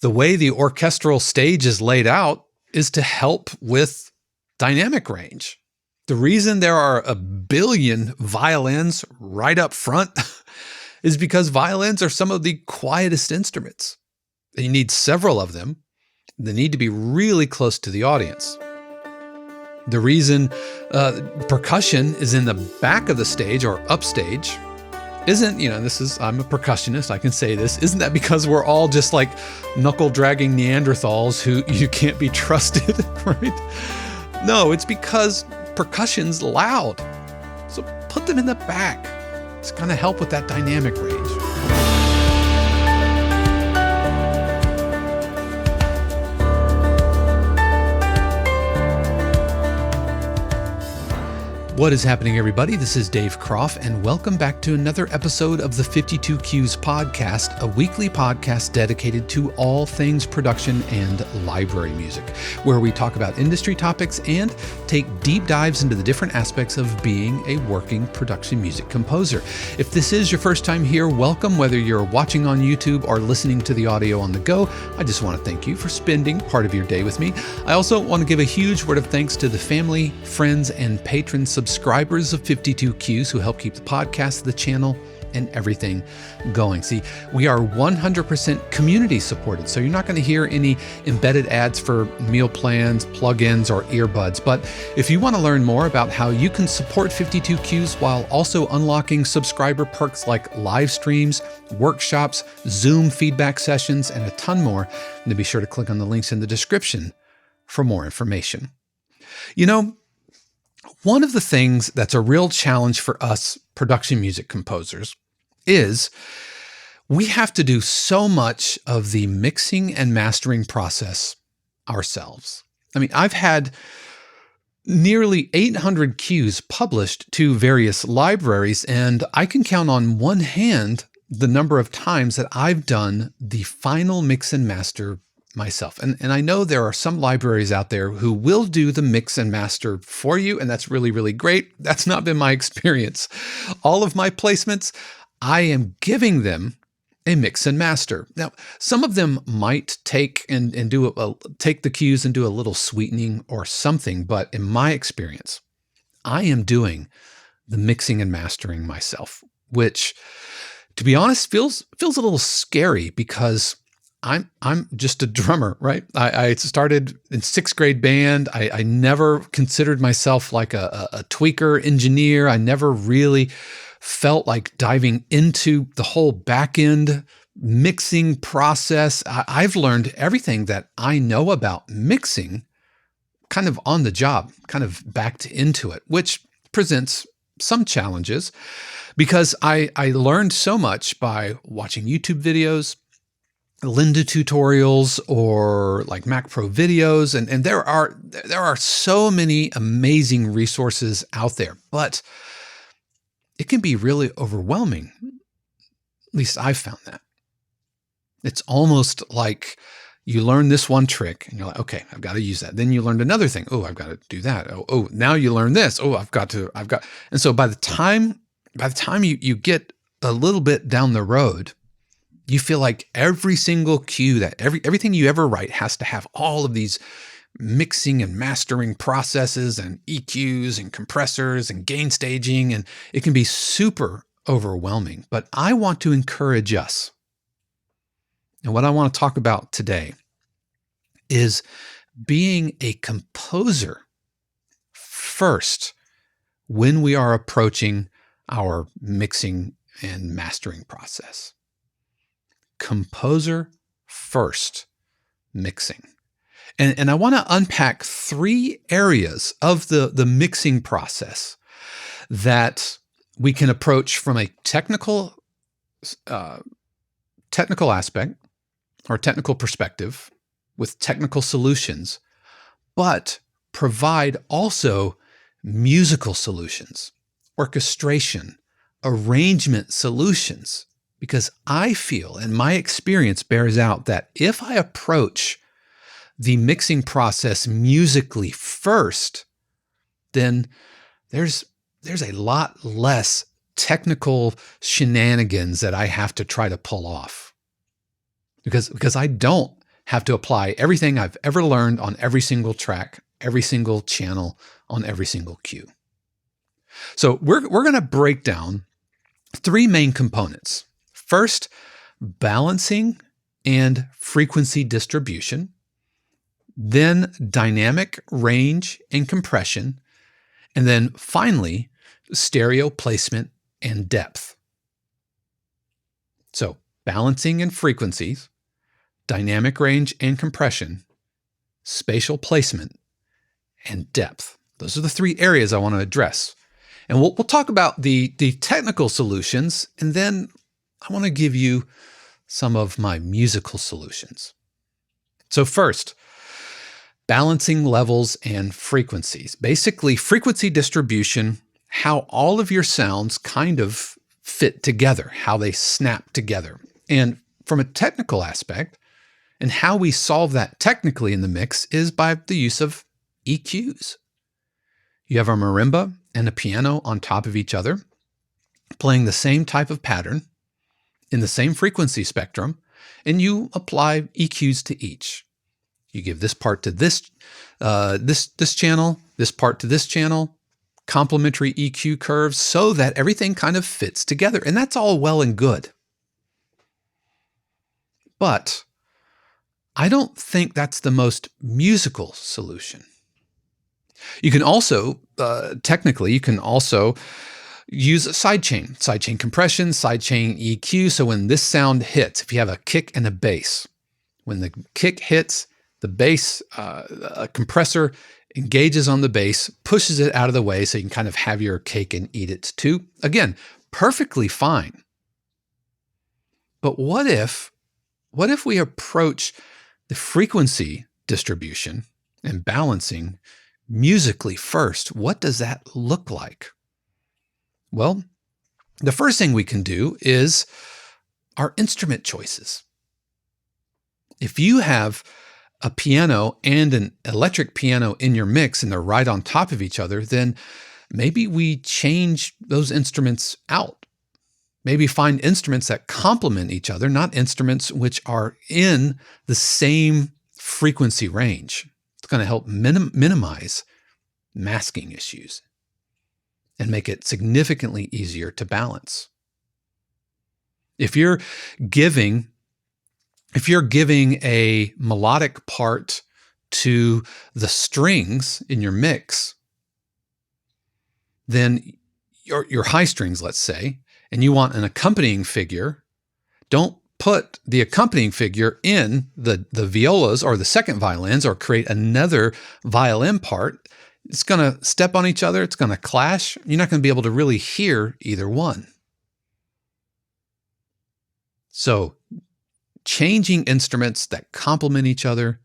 The way the orchestral stage is laid out is to help with dynamic range. The reason there are a billion violins right up front is because violins are some of the quietest instruments. You need several of them. They need to be really close to the audience. The reason percussion is in the back of the stage or upstage isn't, I'm a percussionist, I can say this, isn't that because we're all just like knuckle-dragging Neanderthals who you can't be trusted, right? No, it's because percussion's loud. So put them in the back. It's going to help with that dynamic range. What is happening, everybody? This is Dave Croft, and welcome back to another episode of the 52 Cues podcast, a weekly podcast dedicated to all things production and library music, where we talk about industry topics and take deep dives into the different aspects of being a working production music composer. If this is your first time here, welcome. Whether you're watching on YouTube or listening to the audio on the go, I just want to thank you for spending part of your day with me. I also want to give a huge word of thanks to the family, friends, and patron subscribers of 52 Cues who help keep the podcast, the channel, and everything going. See, we are 100% community supported, so you're not going to hear any embedded ads for meal plans, plugins, or earbuds. But if you want to learn more about how you can support 52 Cues while also unlocking subscriber perks like live streams, workshops, Zoom feedback sessions, and a ton more, then be sure to click on the links in the description for more information. One of the things that's a real challenge for us production music composers is we have to do so much of the mixing and mastering process ourselves. I mean, I've had nearly 800 cues published to various libraries, and I can count on one hand the number of times that I've done the final mix and master myself. And I know there are some libraries out there who will do the mix and master for you, and that's really, really great. That's not been my experience. All of my placements, I am giving them a mix and master. Now, some of them might take take the cues and do a little sweetening or something, but in my experience, I am doing the mixing and mastering myself, which, to be honest, feels a little scary because I'm just a drummer, right? I started in sixth grade band. I never considered myself like a tweaker engineer. I never really felt like diving into the whole back end mixing process. I've learned everything that I know about mixing kind of on the job, kind of backed into it, which presents some challenges because I learned so much by watching YouTube videos, Lynda tutorials, or like Mac Pro videos. And there are so many amazing resources out there, but it can be really overwhelming. At least I've found that. It's almost like you learn this one trick and you're like, okay, I've got to use that. Then you learned another thing. Oh, I've got to do that. Oh, now you learn this. Oh, And so by the time you get a little bit down the road, you feel like every single cue that everything you ever write has to have all of these mixing and mastering processes and EQs and compressors and gain staging, and it can be super overwhelming. But I want to encourage us. And what I want to talk about today is being a composer first when we are approaching our mixing and mastering process. Composer first mixing. And I want to unpack three areas of the mixing process that we can approach from a technical aspect or technical perspective with technical solutions, but provide also musical solutions, orchestration, arrangement solutions. Because I feel, and my experience bears out, that if I approach the mixing process musically first, then there's a lot less technical shenanigans that I have to try to pull off. Because I don't have to apply everything I've ever learned on every single track, every single channel, on every single cue. So we're going to break down three main components. First, balancing and frequency distribution. Then dynamic range and compression. And then finally, stereo placement and depth. So balancing and frequencies, dynamic range and compression, spatial placement, and depth. Those are the three areas I want to address. And we'll talk about the technical solutions, and then I want to give you some of my musical solutions. So first, balancing levels and frequencies. Basically, frequency distribution, how all of your sounds kind of fit together, how they snap together. And from a technical aspect, and how we solve that technically in the mix is by the use of EQs. You have a marimba and a piano on top of each other, playing the same type of pattern in the same frequency spectrum, and you apply EQs to each. You give this part to this channel, this part to this channel, complementary EQ curves so that everything kind of fits together. And that's all well and good. But I don't think that's the most musical solution. You can also, technically, you can also use a sidechain compression, sidechain EQ. So when this sound hits, if you have a kick and a bass, when the kick hits, the bass, a compressor engages on the bass, pushes it out of the way so you can kind of have your cake and eat it too. Again, perfectly fine. But what if we approach the frequency distribution and balancing musically first? What does that look like? Well, the first thing we can do is our instrument choices. If you have a piano and an electric piano in your mix and they're right on top of each other, then maybe we change those instruments out. Maybe find instruments that complement each other, not instruments which are in the same frequency range. It's going to help minimize masking issues and make it significantly easier to balance. If you're giving a melodic part to the strings in your mix, then your high strings, let's say, and you want an accompanying figure, don't put the accompanying figure in the violas or the second violins or create another violin part. It's going to step on each other. It's going to clash. You're not going to be able to really hear either one. So changing instruments that complement each other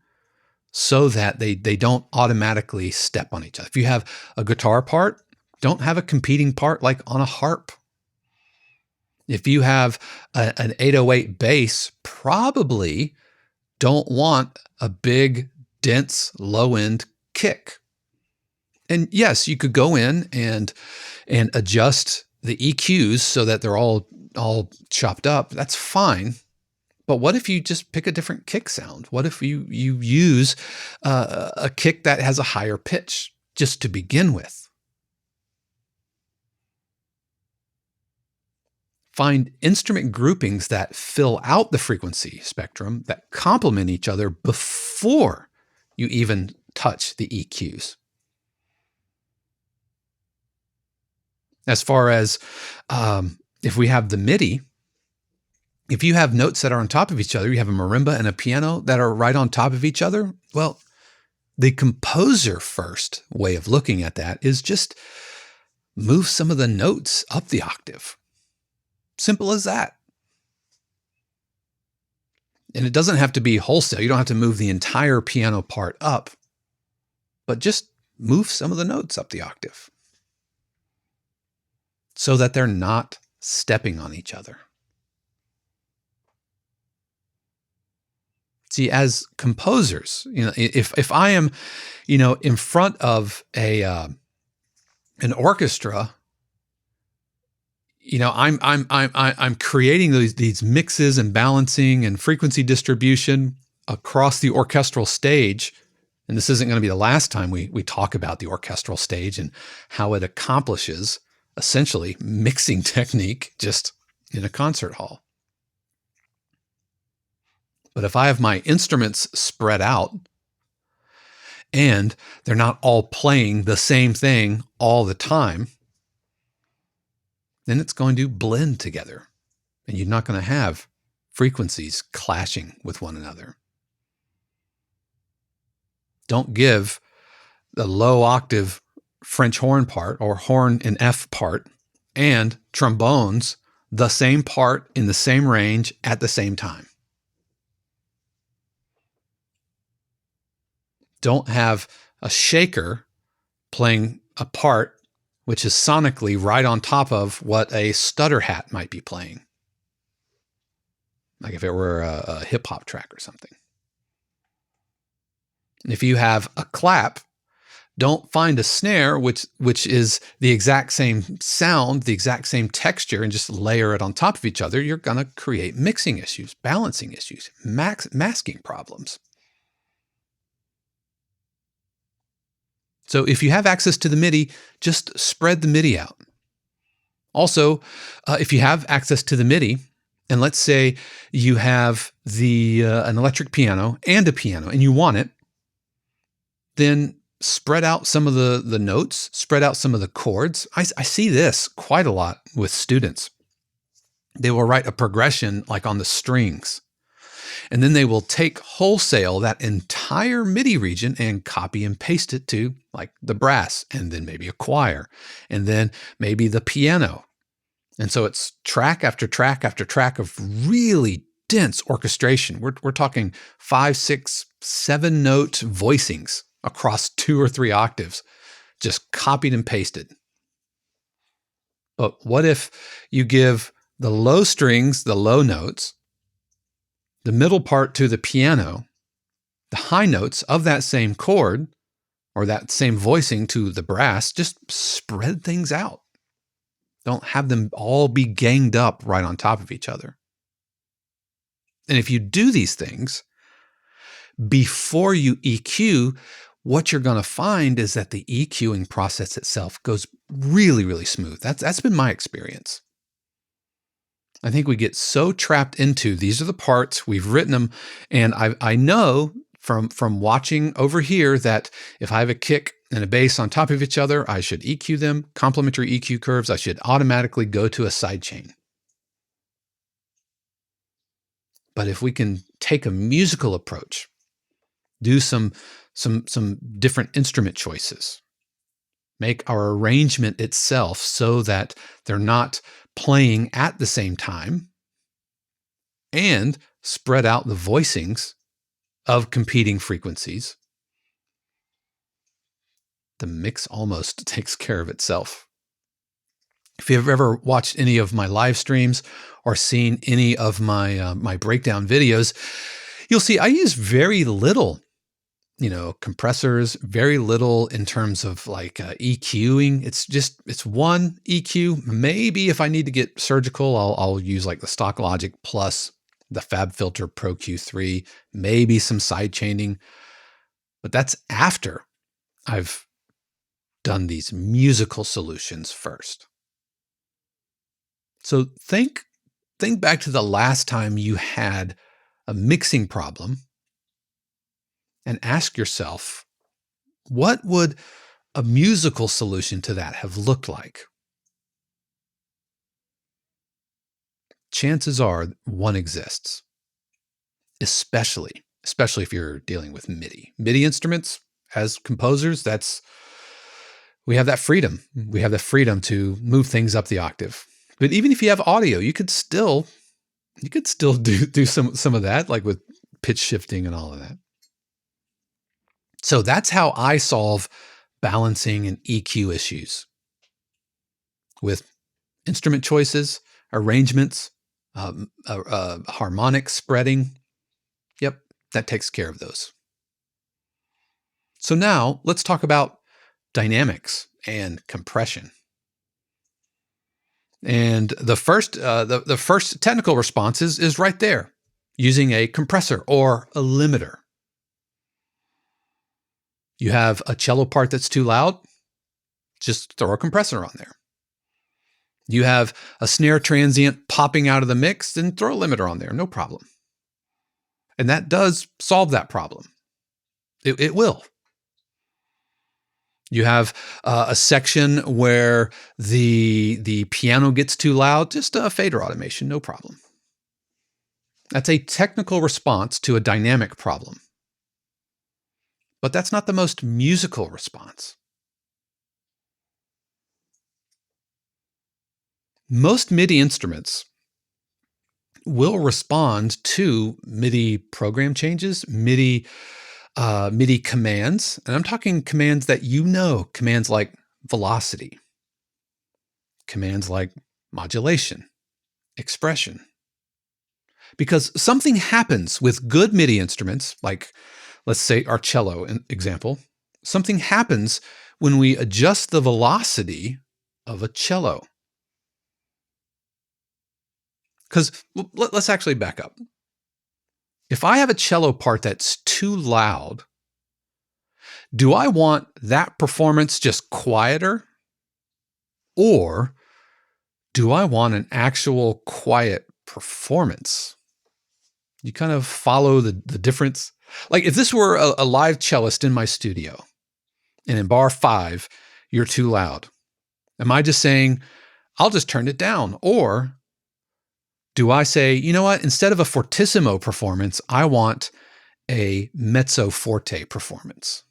so that they don't automatically step on each other. If you have a guitar part, don't have a competing part like on a harp. If you have an 808 bass, probably don't want a big, dense, low-end kick. And yes, you could go in and adjust the EQs so that they're all chopped up. That's fine. But what if you just pick a different kick sound? What if you use a kick that has a higher pitch just to begin with? Find instrument groupings that fill out the frequency spectrum that complement each other before you even touch the EQs. As far as if we have the MIDI, if you have notes that are on top of each other, you have a marimba and a piano that are right on top of each other, well, the composer first way of looking at that is just move some of the notes up the octave. Simple as that. And it doesn't have to be wholesale. You don't have to move the entire piano part up, but just move some of the notes up the octave so that they're not stepping on each other. See, as composers, if I am, in front of an orchestra, I'm creating these mixes and balancing and frequency distribution. across the orchestral stage, and this isn't going to be the last time we talk about the orchestral stage and how it accomplishes essentially mixing technique just in a concert hall. But if I have my instruments spread out and they're not all playing the same thing all the time, then it's going to blend together and you're not going to have frequencies clashing with one another. Don't give the low octave French horn part or horn in F part and trombones the same part in the same range at the same time. Don't have a shaker playing a part which is sonically right on top of what a stutter hat might be playing. Like if it were a hip hop track or something. And if you have a clap, don't find a snare which is the exact same sound, the exact same texture, and just layer it on top of each other. You're going to create mixing issues, balancing issues, masking problems. So if you have access to the MIDI, just spread the MIDI out. Also, if you have access to the MIDI, and let's say you have an electric piano and a piano, and you want it, then spread out some of the notes, spread out some of the chords. I see this quite a lot with students. They will write a progression like on the strings, and then they will take wholesale that entire MIDI region and copy and paste it to like the brass, and then maybe a choir, and then maybe the piano. And so it's track after track after track of really dense orchestration. We're talking 5, 6, 7 note voicings across 2 or 3 octaves, just copied and pasted. But what if you give the low strings the low notes, the middle part to the piano, the high notes of that same chord or that same voicing to the brass, just spread things out. Don't have them all be ganged up right on top of each other. And if you do these things before you EQ, what you're going to find is that the EQing process itself goes really, really smooth. That's been my experience. I think we get so trapped into these are the parts, we've written them, and I know from watching over here that if I have a kick and a bass on top of each other, I should EQ them, complementary EQ curves, I should automatically go to a sidechain. But if we can take a musical approach, do some different instrument choices, make our arrangement itself so that they're not playing at the same time, and spread out the voicings of competing frequencies, the mix almost takes care of itself. If you've ever watched any of my live streams or seen any of my my breakdown videos, you'll see I use very little, compressors, very little in terms of like EQing. It's one EQ. Maybe if I need to get surgical, I'll use like the stock Logic plus the FabFilter Pro Q3, maybe some side chaining, but that's after I've done these musical solutions first. So think back to the last time you had a mixing problem and ask yourself, what would a musical solution to that have looked like? Chances are one exists, especially if you're dealing with MIDI. MIDI instruments, as composers, we have that freedom. We have the freedom to move things up the octave. But even if you have audio, you could still do some of that, like with pitch shifting and all of that. So that's how I solve balancing and EQ issues with instrument choices, arrangements, harmonic spreading. Yep, that takes care of those. So now let's talk about dynamics and compression. And the first technical response is right there. using a compressor or a limiter. You have a cello part that's too loud, just throw a compressor on there. You have a snare transient popping out of the mix, then throw a limiter on there, no problem. And that does solve that problem. It will. You have a section where the piano gets too loud, just a fader automation, no problem. That's a technical response to a dynamic problem. But that's not the most musical response. Most MIDI instruments will respond to MIDI program changes, MIDI commands, and I'm talking commands that you know, commands like velocity, commands like modulation, expression. Because something happens with good MIDI instruments, like let's say our cello example, something happens when we adjust the velocity of a cello. Because let's actually back up. If I have a cello part that's too loud, do I want that performance just quieter? Or do I want an actual quiet performance? You kind of follow the difference. Like if this were a live cellist in my studio, and in bar 5, you're too loud, am I just saying, I'll just turn it down? Or do I say, you know what, instead of a fortissimo performance, I want a mezzo forte performance?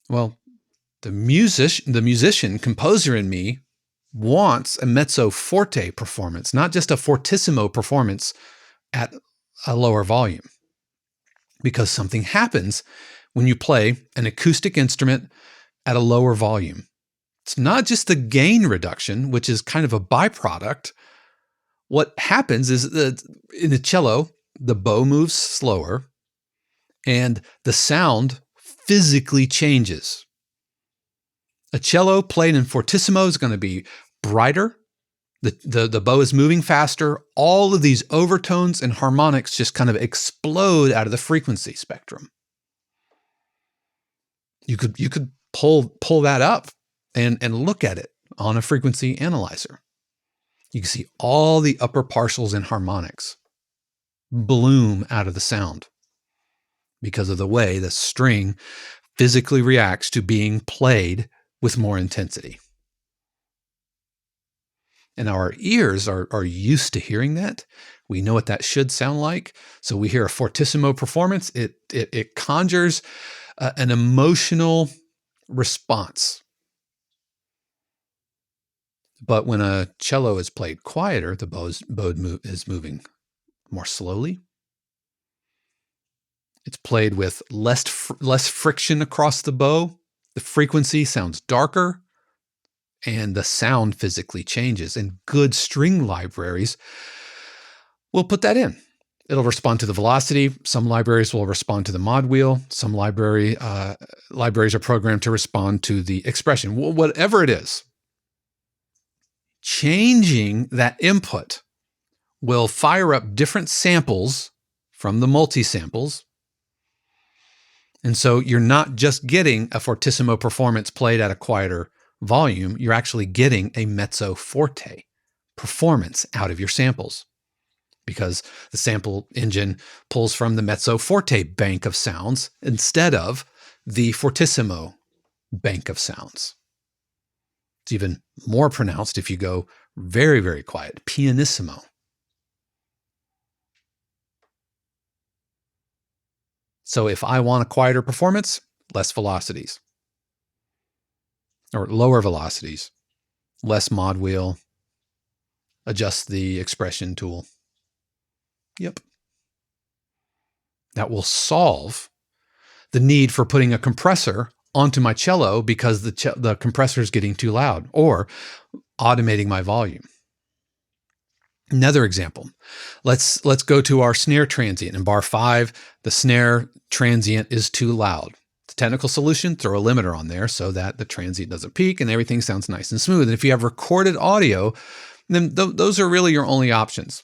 Well, the musician, composer in me wants a mezzo forte performance, not just a fortissimo performance at a lower volume. Because something happens when you play an acoustic instrument at a lower volume. It's not just the gain reduction, which is kind of a byproduct. What happens is that in the cello, the bow moves slower and the sound physically changes. A cello played in fortissimo is going to be brighter. The bow is moving faster. All of these overtones and harmonics just kind of explode out of the frequency spectrum. You could pull that up and look at it on a frequency analyzer. You can see all the upper partials and harmonics bloom out of the sound because of the way the string physically reacts to being played with more intensity. And our ears are used to hearing that. We know what that should sound like. So we hear a fortissimo performance. It conjures an emotional response. But when a cello is played quieter, the bow is moving more slowly. It's played with less friction across the bow. The frequency sounds darker, and the sound physically changes. And good string libraries will put that in. It'll respond to the velocity. Some libraries will respond to the mod wheel. Some libraries are programmed to respond to the expression. Whatever it is, changing that input will fire up different samples from the multi-samples. And so you're not just getting a fortissimo performance played at a quieter volume, you're actually getting a mezzo forte performance out of your samples because the sample engine pulls from the mezzo forte bank of sounds instead of the fortissimo bank of sounds. It's even more pronounced if you go very, very quiet, pianissimo. So if I want a quieter performance, less velocities. Or lower velocities, less mod wheel, adjust the expression tool. Yep. That will solve the need for putting a compressor onto my cello because the compressor is getting too loud, or automating my volume. Another example, let's go to our snare transient. In bar 5, the snare transient is too loud. The technical solution, throw a limiter on there so that the transient doesn't peak and everything sounds nice and smooth. And if you have recorded audio, then those are really your only options.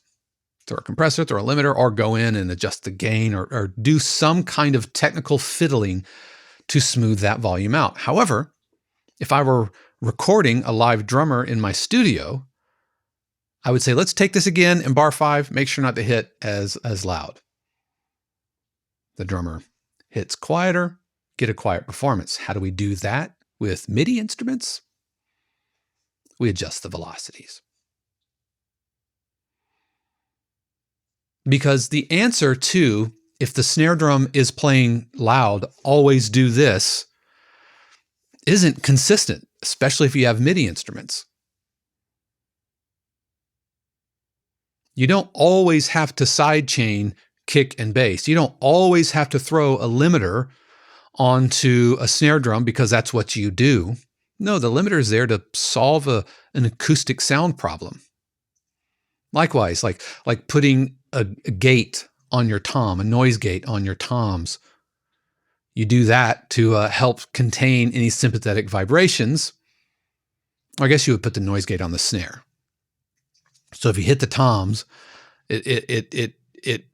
Throw a compressor, throw a limiter, or go in and adjust the gain or do some kind of technical fiddling to smooth that volume out. However, if I were recording a live drummer in my studio, I would say, let's take this again in bar 5, make sure not to hit as loud. The drummer hits quieter, get a quiet performance. How do we do that with MIDI instruments? We adjust the velocities. Because the answer to, if the snare drum is playing loud, always do this, isn't consistent, especially if you have MIDI instruments. You don't always have to sidechain kick and bass. You don't always have to throw a limiter onto a snare drum because that's what you do. No, the limiter is there to solve an acoustic sound problem. Likewise, like putting a gate on your tom, a noise gate on your toms. You do that to help contain any sympathetic vibrations. I guess you would put the noise gate on the snare. So if you hit the toms, it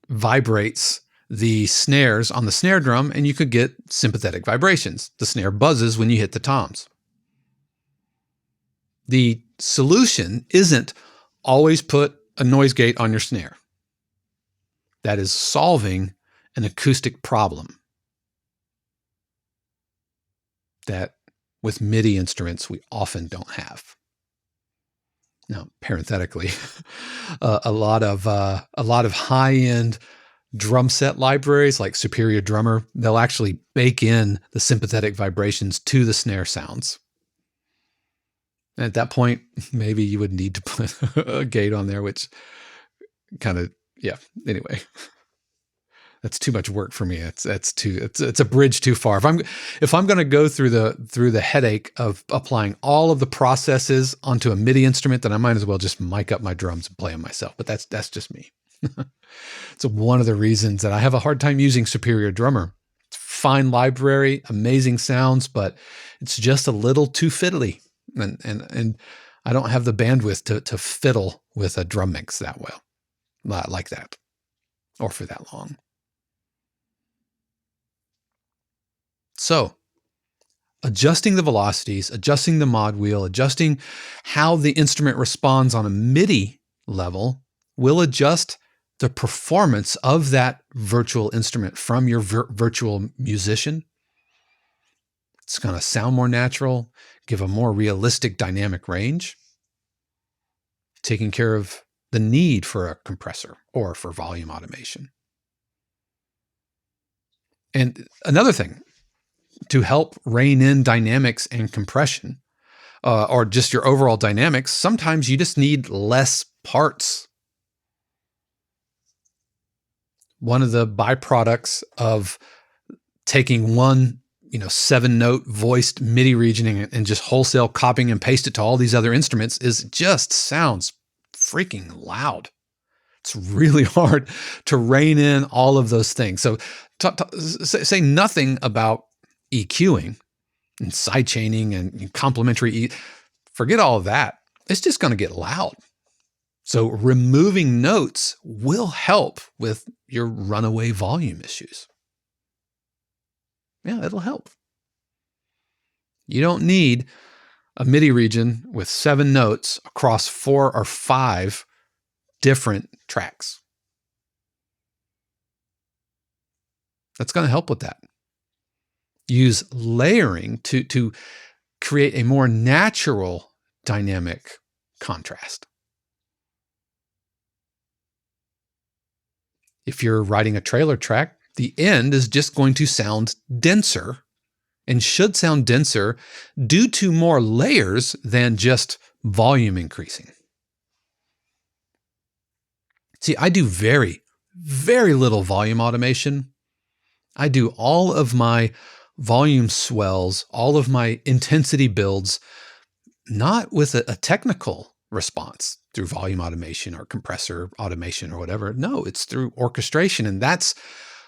vibrates the snares on the snare drum, and you could get sympathetic vibrations. The snare buzzes when you hit the toms. The solution isn't always put a noise gate on your snare. That is solving an acoustic problem that with MIDI instruments we often don't have. Now, parenthetically, a lot of high-end drum set libraries like Superior Drummer, they'll actually bake in the sympathetic vibrations to the snare sounds. And at that point, maybe you would need to put a gate on there, which kind of, yeah. Anyway, that's too much work for me. It's a bridge too far. If I'm going to go through the headache of applying all of the processes onto a MIDI instrument, then I might as well just mic up my drums and play them myself. But that's just me. It's one of the reasons that I have a hard time using Superior Drummer. It's a fine library, amazing sounds, but it's just a little too fiddly. And I don't have the bandwidth to fiddle with a drum mix that well, not like that, or for that long. So adjusting the velocities, adjusting the mod wheel, adjusting how the instrument responds on a MIDI level will adjust the performance of that virtual instrument from your virtual musician. It's going to sound more natural, give a more realistic dynamic range, taking care of the need for a compressor or for volume automation. And another thing, to help rein in dynamics and compression, or just your overall dynamics, sometimes you just need less parts. One of the byproducts of taking one 7-note voiced MIDI regioning and just wholesale copying and paste it to all these other instruments is it just sounds freaking loud. It's really hard to rein in all of those things. So say nothing about EQing and sidechaining and complementary. Forget all of that. It's just going to get loud. So removing notes will help with your runaway volume issues. Yeah, it'll help. You don't need a MIDI region with 7 notes across 4 or 5 different tracks. That's going to help with that. Use layering to create a more natural dynamic contrast. If you're writing a trailer track, the end is just going to sound denser and should sound denser due to more layers than just volume increasing. See, I do very, very little volume automation. I do all of my volume swells, all of my intensity builds, not with a technical response through volume automation or compressor automation or whatever. No, it's through orchestration. And that's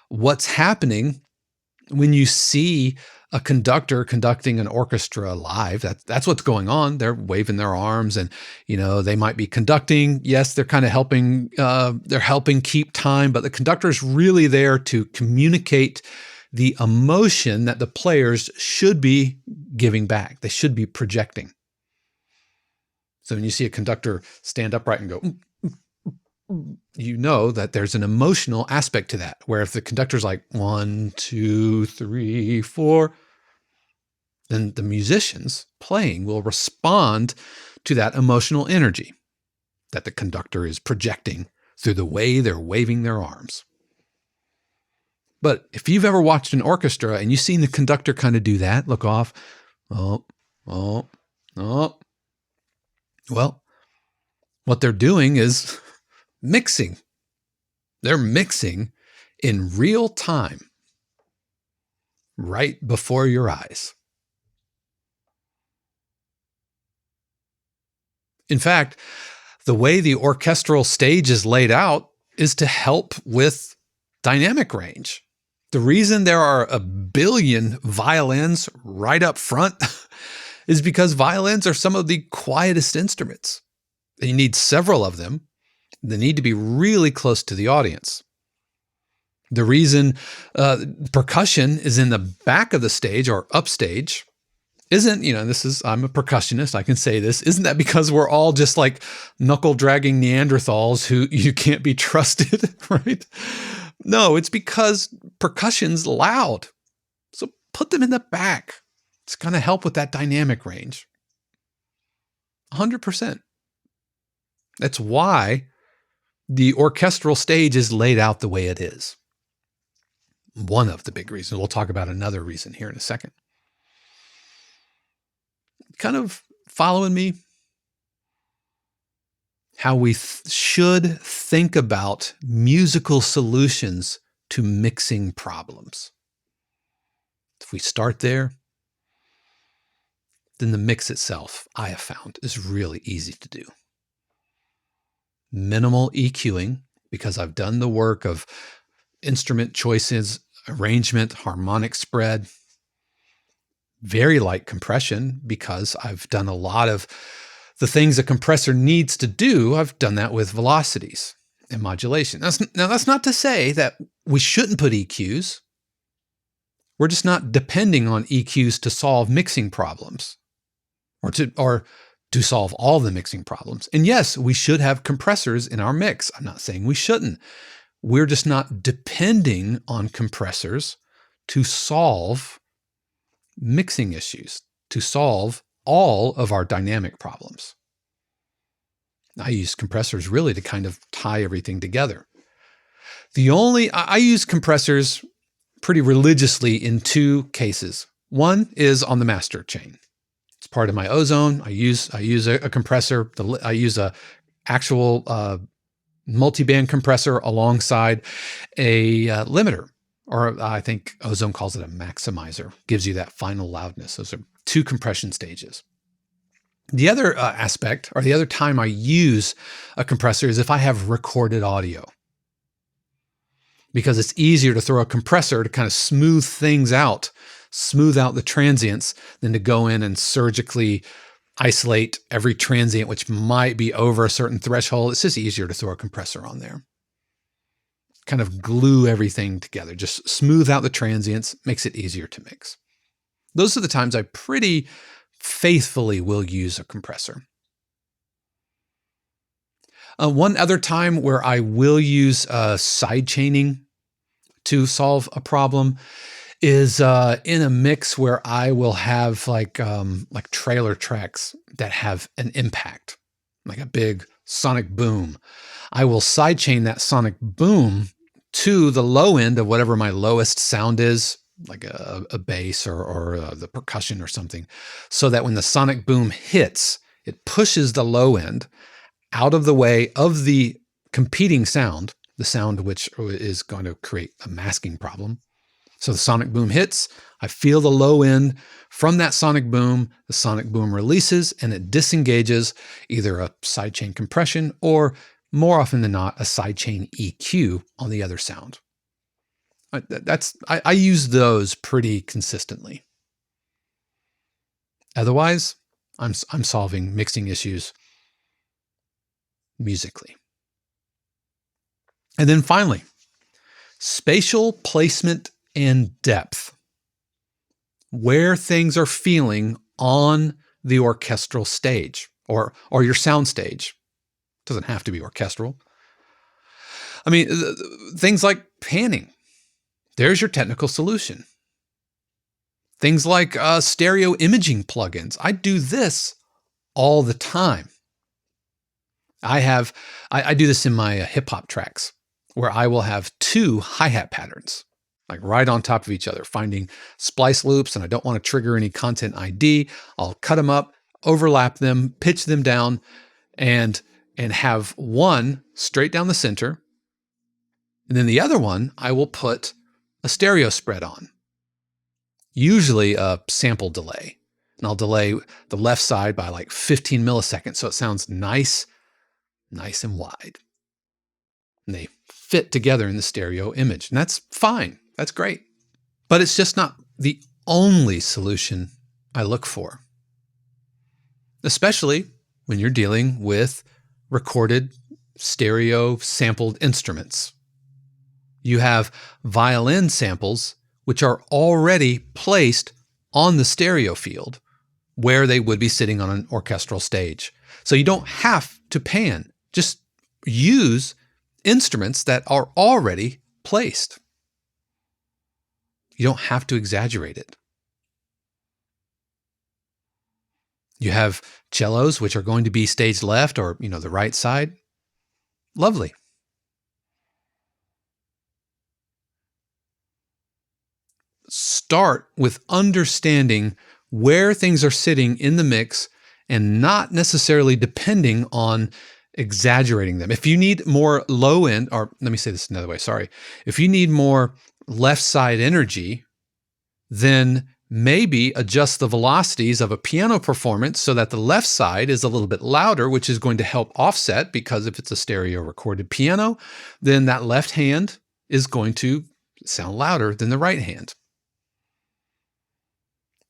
what's happening when you see a conductor conducting an orchestra live. That's what's going on. They're waving their arms, and they might be conducting. Yes, they're kind of helping. They're helping keep time, but the conductor is really there to communicate the emotion that the players should be giving back. They should be projecting. So when you see a conductor stand upright and go, you know that there's an emotional aspect to that, where if the conductor's like 1, 2, 3, 4, then the musicians playing will respond to that emotional energy that the conductor is projecting through the way they're waving their arms. But if you've ever watched an orchestra and you've seen the conductor kind of do that, look off, well, what they're doing is mixing. They're mixing in real time, right before your eyes. In fact, the way the orchestral stage is laid out is to help with dynamic range. The reason there are a billion violins right up front is because violins are some of the quietest instruments. You need several of them. They need to be really close to the audience. The reason percussion is in the back of the stage or upstage isn't, I'm a percussionist, I can say this, isn't that because we're all just like knuckle-dragging Neanderthals who you can't be trusted, right? No, it's because percussion's loud. So put them in the back. It's going to help with that dynamic range. 100%. That's why the orchestral stage is laid out the way it is. One of the big reasons. We'll talk about another reason here in a second. Kind of following me? How we should think about musical solutions to mixing problems. If we start there, then the mix itself, I have found, is really easy to do. Minimal EQing, because I've done the work of instrument choices, arrangement, harmonic spread. Very light compression, because I've done a lot of the things a compressor needs to do. I've done that with velocities and modulation. Now, that's not to say that we shouldn't put EQs. We're just not depending on EQs to solve mixing problems or to solve all the mixing problems. And yes, we should have compressors in our mix. I'm not saying we shouldn't. We're just not depending on compressors to solve mixing issues, to solve all of our dynamic problems. I use compressors really to kind of tie everything together. I use compressors pretty religiously in two cases. One is on the master chain. It's part of my ozone. I use a compressor. I use a actual multi-band compressor alongside a limiter, or I think ozone calls it a maximizer. Gives you that final loudness. Those are two compression stages. The other aspect, or the other time I use a compressor, is if I have recorded audio. Because it's easier to throw a compressor to kind of smooth things out, smooth out the transients, than to go in and surgically isolate every transient, which might be over a certain threshold. It's just easier to throw a compressor on there. Kind of glue everything together, just smooth out the transients, makes it easier to mix. Those are the times I pretty faithfully will use a compressor. One other time where I will use side chaining to solve a problem is in a mix where I will have like trailer tracks that have an impact, like a big sonic boom. I will sidechain that sonic boom to the low end of whatever my lowest sound is, like a bass or the percussion or something, so that when the sonic boom hits, it pushes the low end out of the way of the competing sound, the sound which is going to create a masking problem. So the sonic boom hits, I feel the low end from that sonic boom, the sonic boom releases, and it disengages either a sidechain compression or, more often than not, a sidechain EQ on the other sound. I use those pretty consistently. Otherwise, I'm solving mixing issues musically. And then finally, spatial placement and depth. Where things are feeling on the orchestral stage or your sound stage. Doesn't have to be orchestral. I mean, things like panning. There's your technical solution. Things like stereo imaging plugins. I do this all the time. I do this in my hip hop tracks where I will have two hi-hat patterns, like right on top of each other, finding splice loops, and I don't want to trigger any content ID. I'll cut them up, overlap them, pitch them down, and have one straight down the center. And then the other one, I will put a stereo spread on, usually a sample delay. And I'll delay the left side by like 15 milliseconds so it sounds nice and wide. And they fit together in the stereo image. And that's fine. That's great. But it's just not the only solution I look for, especially when you're dealing with recorded stereo sampled instruments. You have violin samples which are already placed on the stereo field where they would be sitting on an orchestral stage. So you don't have to pan. Just use instruments that are already placed. You don't have to exaggerate it. You have cellos, which are going to be stage left or, the right side. Lovely. Start with understanding where things are sitting in the mix and not necessarily depending on exaggerating them. If you need more low end, or let me say this another way, sorry. If you need more left side energy, then maybe adjust the velocities of a piano performance so that the left side is a little bit louder, which is going to help offset, because if it's a stereo recorded piano, then that left hand is going to sound louder than the right hand.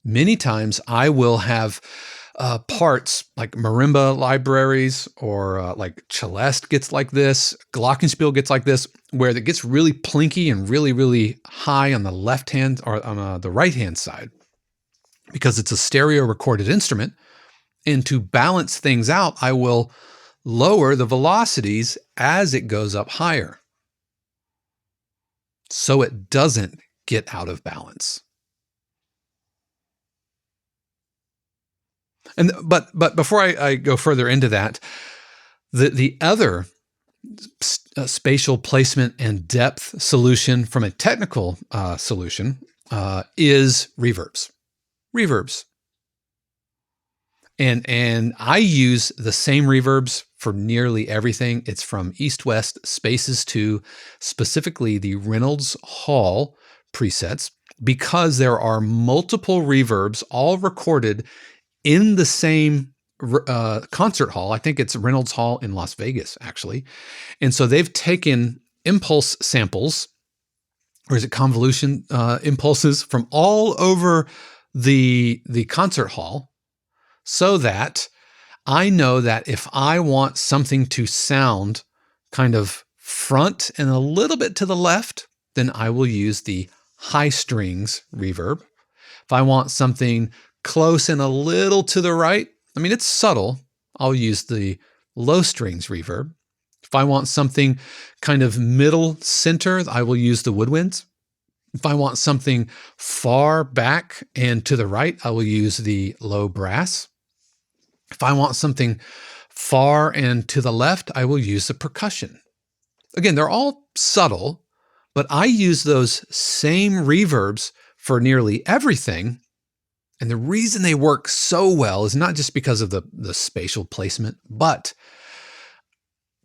Many times I will have parts like marimba libraries or like celeste gets like this, glockenspiel gets like this, where it gets really plinky and really, really high on the left hand or on the right hand side because it's a stereo recorded instrument. And to balance things out, I will lower the velocities as it goes up higher so it doesn't get out of balance. But before I go further into that, the other spatial placement and depth solution from a technical solution is reverbs. Reverbs. And I use the same reverbs for nearly everything. It's from East West Spaces to specifically the Reynolds Hall presets, because there are multiple reverbs all recorded in the same concert hall. I think it's Reynolds Hall in Las Vegas, actually. And so they've taken impulse samples, or is it convolution impulses, from all over the concert hall, so that I know that if I want something to sound kind of front and a little bit to the left, then I will use the high strings reverb. If I want something close and a little to the right, I mean, it's subtle, I'll use the low strings reverb. If I want something kind of middle center, I will use the woodwinds. If I want something far back and to the right, I will use the low brass. If I want something far and to the left, I will use the percussion. Again, they're all subtle, but I use those same reverbs for nearly everything. And the reason they work so well is not just because of the spatial placement, but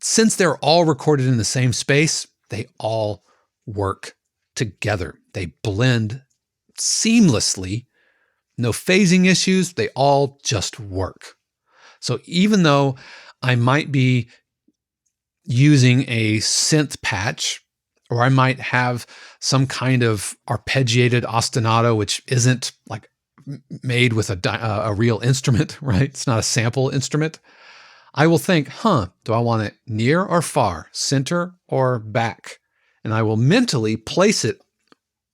since they're all recorded in the same space, they all work together. They blend seamlessly, no phasing issues, they all just work. So even though I might be using a synth patch, or I might have some kind of arpeggiated ostinato, which isn't like made with a real instrument, right? It's not a sample instrument. I will think, do I want it near or far, center or back? And I will mentally place it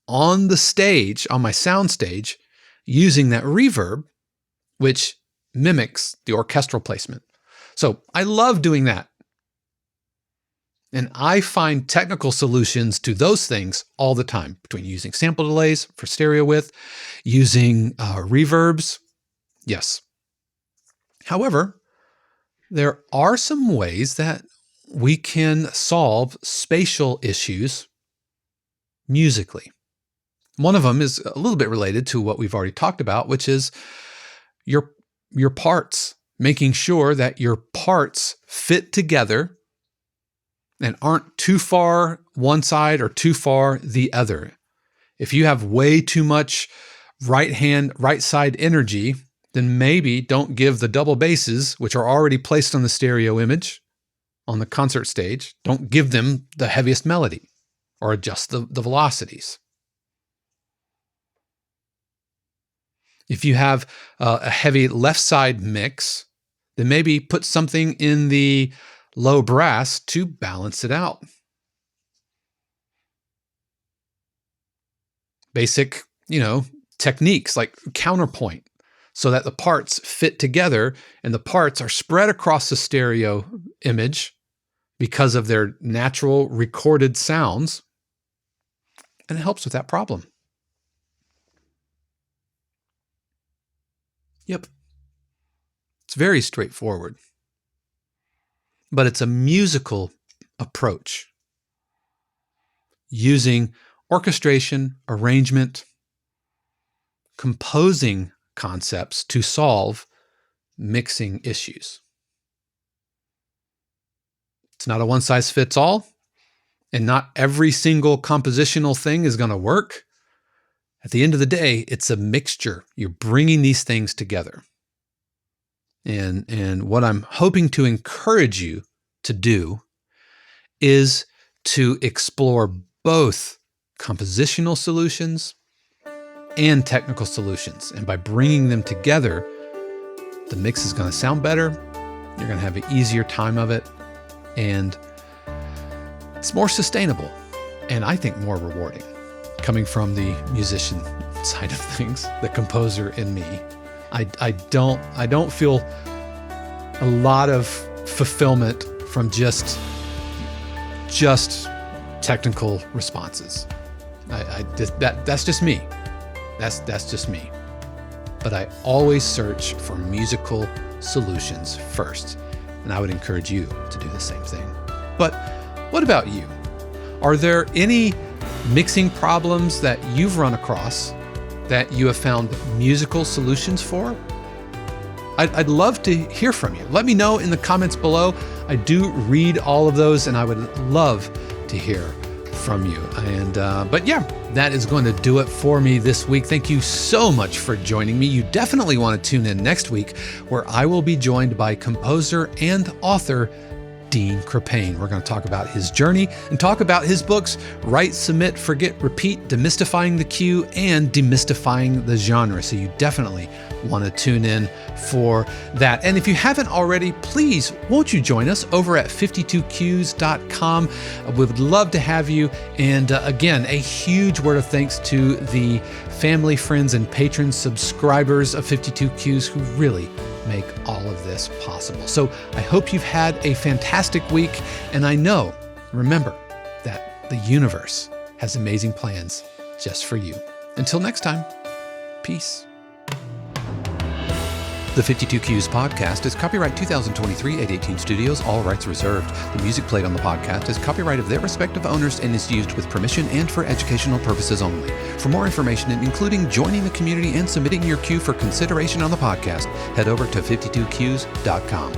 on the stage, on my sound stage, using that reverb, which mimics the orchestral placement. So I love doing that. And I find technical solutions to those things all the time, between using sample delays for stereo width, using reverbs. Yes. However, there are some ways that we can solve spatial issues musically. One of them is a little bit related to what we've already talked about, which is your parts, making sure that your parts fit together and aren't too far one side or too far the other. If you have way too much right side energy, then maybe don't give the double basses, which are already placed on the stereo image on the concert stage, don't give them the heaviest melody, or adjust the velocities. If you have a heavy left side mix, then maybe put something in the low brass to balance it out. Basic, techniques like counterpoint, so that the parts fit together and the parts are spread across the stereo image because of their natural recorded sounds, and it helps with that problem. Yep. It's very straightforward. But it's a musical approach using orchestration, arrangement, composing concepts to solve mixing issues. It's not a one-size-fits-all, and not every single compositional thing is going to work. At the end of the day, it's a mixture. You're bringing these things together. And what I'm hoping to encourage you to do is to explore both compositional solutions and technical solutions. And by bringing them together, the mix is going to sound better. You're going to have an easier time of it. And it's more sustainable. And I think more rewarding, coming from the musician side of things, the composer in me. I don't feel a lot of fulfillment from just technical responses. That's just me. That's just me. But I always search for musical solutions first, and I would encourage you to do the same thing. But what about you? Are there any mixing problems that you've run across that you have found musical solutions for? I'd love to hear from you. Let me know in the comments below. I do read all of those, and I would love to hear from you. But yeah, that is going to do it for me this week. Thank you so much for joining me. You definitely want to tune in next week, where I will be joined by composer and author Dean Krippaehne. We're going to talk about his journey and talk about his books, Write, Submit, Forget, Repeat, Demystifying the Cue, and Demystifying the Genre. So you definitely want to tune in for that. And if you haven't already, please, won't you join us over at 52cues.com? We would love to have you. And again, a huge word of thanks to the family, friends, and patrons, subscribers of 52 Cues who really make all of this possible. So I hope you've had a fantastic week, and remember that the universe has amazing plans just for you. Until next time, peace. The 52 Cues podcast is copyright 2023 818 Studios, all rights reserved. The music played on the podcast is copyright of their respective owners and is used with permission and for educational purposes only. For more information, including joining the community and submitting your cue for consideration on the podcast, head over to 52cues.com.